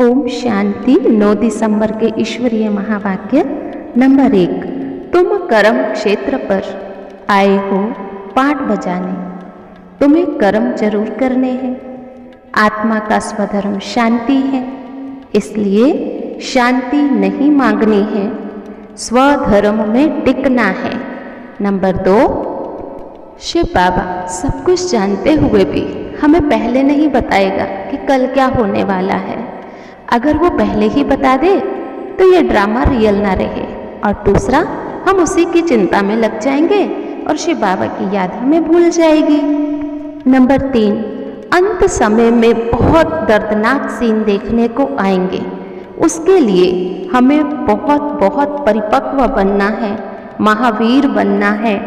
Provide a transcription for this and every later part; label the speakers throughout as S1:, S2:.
S1: ओम शांति। 9 दिसंबर के ईश्वरीय महावाक्य नंबर 1। तुम कर्म क्षेत्र पर आए हो पाठ बजाने, तुम्हें कर्म जरूर करने हैं। आत्मा का स्वधर्म शांति है, इसलिए शांति नहीं मांगनी है, स्वधर्म में टिकना है। नंबर 2। शिव बाबा सब कुछ जानते हुए भी हमें पहले नहीं बताएगा कि कल क्या होने वाला है। अगर वो पहले ही बता दे तो ये ड्रामा रियल ना रहे। और दूसरा, हम उसी की चिंता में लग जाएंगे और शिव बाबा की याद हमें भूल जाएगी। नंबर 3। अंत समय में बहुत दर्दनाक सीन देखने को आएंगे, उसके लिए हमें बहुत परिपक्व बनना है, महावीर बनना है।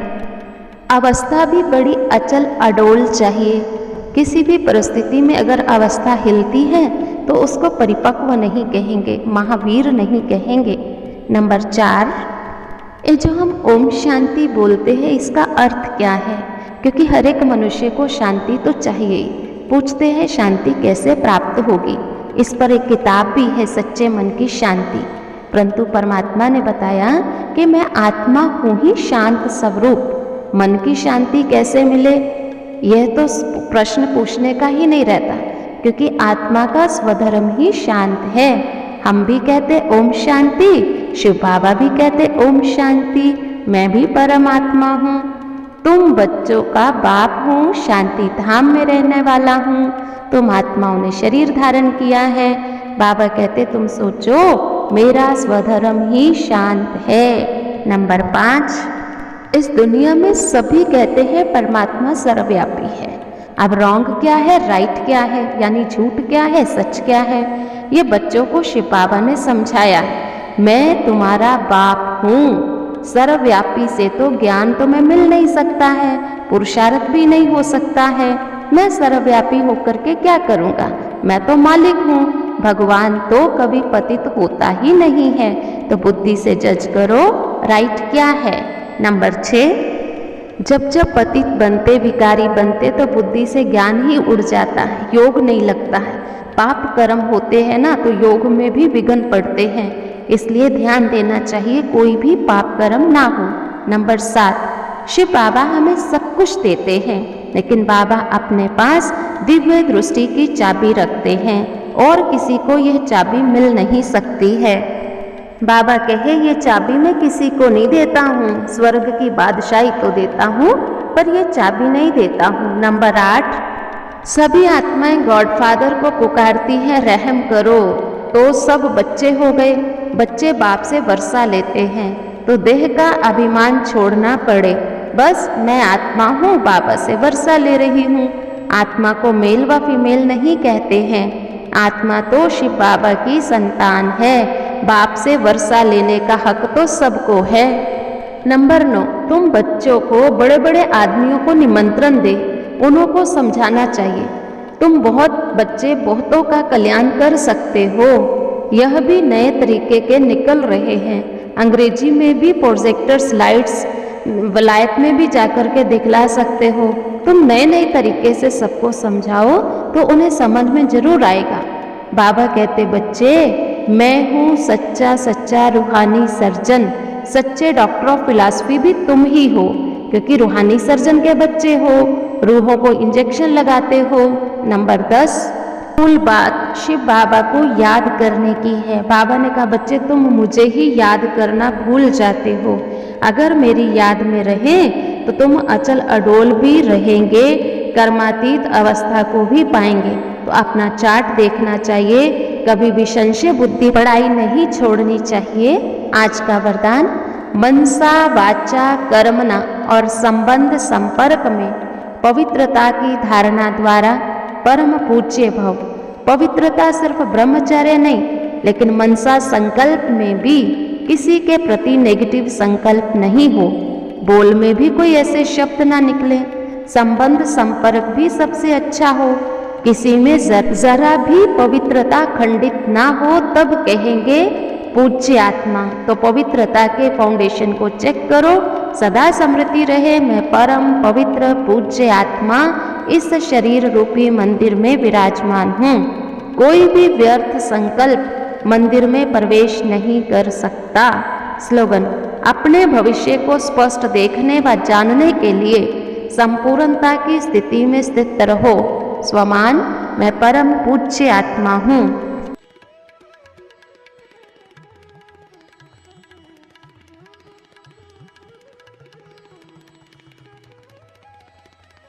S1: अवस्था भी बड़ी अचल अडोल चाहिए। किसी भी परिस्थिति में अगर अवस्था हिलती है तो उसको परिपक्व नहीं कहेंगे, महावीर नहीं कहेंगे। नंबर 4। ये जो हम ओम शांति बोलते हैं, इसका अर्थ क्या है? क्योंकि हर एक मनुष्य को शांति तो चाहिए ही। पूछते हैं शांति कैसे प्राप्त होगी। इस पर एक किताब भी है, सच्चे मन की शांति। परंतु परमात्मा ने बताया कि मैं आत्मा हूँ ही शांत स्वरूप। मन की शांति कैसे मिले, यह तो प्रश्न पूछने का ही नहीं रहता, क्योंकि आत्मा का स्वधर्म ही शांत है। हम भी कहते ओम शांति, शिव बाबा भी कहते ओम शांति। मैं भी परमात्मा हूँ, तुम बच्चों का बाप हूँ, शांति धाम में रहने वाला हूँ। तुम आत्माओं ने शरीर धारण किया है। बाबा कहते तुम सोचो मेरा स्वधर्म ही शांत है। नंबर 5। इस दुनिया में सभी कहते हैं परमात्मा सर्वव्यापी है। अब रॉन्ग क्या है, राइट क्या है, यानी झूठ क्या है, सच क्या है, ये बच्चों को शिव बाबा ने समझाया। मैं तुम्हारा बाप हूँ। सर्वव्यापी से तो ज्ञान तुम्हें मिल नहीं सकता है, पुरुषार्थ भी नहीं हो सकता है। मैं सर्वव्यापी होकर के क्या करूँगा? मैं तो मालिक हूँ। भगवान तो कभी पतित होता ही नहीं है। तो बुद्धि से जज करो राइट क्या है। नंबर 6। जब पतित बनते, विकारी बनते तो बुद्धि से ज्ञान ही उड़ जाता है, योग नहीं लगता है। पाप कर्म होते हैं ना, तो योग में भी विघ्न पड़ते हैं। इसलिए ध्यान देना चाहिए कोई भी पाप कर्म ना हो। नंबर 7। शिव बाबा हमें सब कुछ देते हैं, लेकिन बाबा अपने पास दिव्य दृष्टि की चाबी रखते हैं और किसी को यह चाबी मिल नहीं सकती है। बाबा कहे ये चाबी मैं किसी को नहीं देता हूँ, स्वर्ग की बादशाही तो देता हूँ पर ये चाबी नहीं देता हूँ। नंबर 8। सभी आत्माएं गॉडफादर को पुकारती हैं रहम करो, तो सब बच्चे हो गए। बच्चे बाप से वर्षा लेते हैं तो देह का अभिमान छोड़ना पड़े। बस मैं आत्मा हूँ, बाबा से वर्षा ले रही हूँ। आत्मा को मेल व फीमेल नहीं कहते हैं। आत्मा तो शिव बाबा की संतान है। बाप से वर्षा लेने का हक तो सबको है। नंबर 9। तुम बच्चों को, बड़े बड़े आदमियों को निमंत्रण दे, उन्हों को समझाना चाहिए। तुम बहुतों का कल्याण कर सकते हो। यह भी नए तरीके के निकल रहे हैं। अंग्रेजी में भी प्रोजेक्टर स्लाइड्स वलायत में भी जाकर के दिखला सकते हो। तुम नए तरीके से सबको समझाओ तो उन्हें समझ में जरूर आएगा। बाबा कहते बच्चे मैं हूँ सच्चा रूहानी सर्जन। सच्चे डॉक्टर ऑफ फिलॉसफी भी तुम ही हो, क्योंकि रूहानी सर्जन के बच्चे हो, रूहों को इंजेक्शन लगाते हो। नंबर 10। मूल बात शिव बाबा को याद करने की है। बाबा ने कहा बच्चे तुम मुझे ही याद करना भूल जाते हो। अगर मेरी याद में रहे तो तुम अचल अडोल भी रहेंगे, कर्मातीत अवस्था को भी पाएंगे। तो अपना चार्ट देखना चाहिए, कभी भी संशय बुद्धि, पढ़ाई नहीं छोड़नी चाहिए। आज का वरदान, मनसा वाचा कर्मणा और संबंध संपर्क में पवित्रता की धारणा द्वारा परम पूज्य भव। पवित्रता सिर्फ ब्रह्मचर्य नहीं, लेकिन मनसा संकल्प में भी किसी के प्रति नेगेटिव संकल्प नहीं हो। बोल में भी कोई ऐसे शब्द ना निकले। संबंध संपर्क भी सबसे अच्छा हो। किसी में जरा भी पवित्रता खंडित ना हो, तब कहेंगे पूज्य आत्मा। तो पवित्रता के फाउंडेशन को चेक करो, सदा स्मृति रहे मैं परम पवित्र पूज्य आत्मा इस शरीर रूपी मंदिर में विराजमान हूँ। कोई भी व्यर्थ संकल्प मंदिर में प्रवेश नहीं कर सकता। स्लोगन: अपने भविष्य को स्पष्ट देखने व जानने के लिए संपूर्णता की स्थिति में स्थित रहो। स्वमान: मैं परम पूज्य आत्मा हूँ।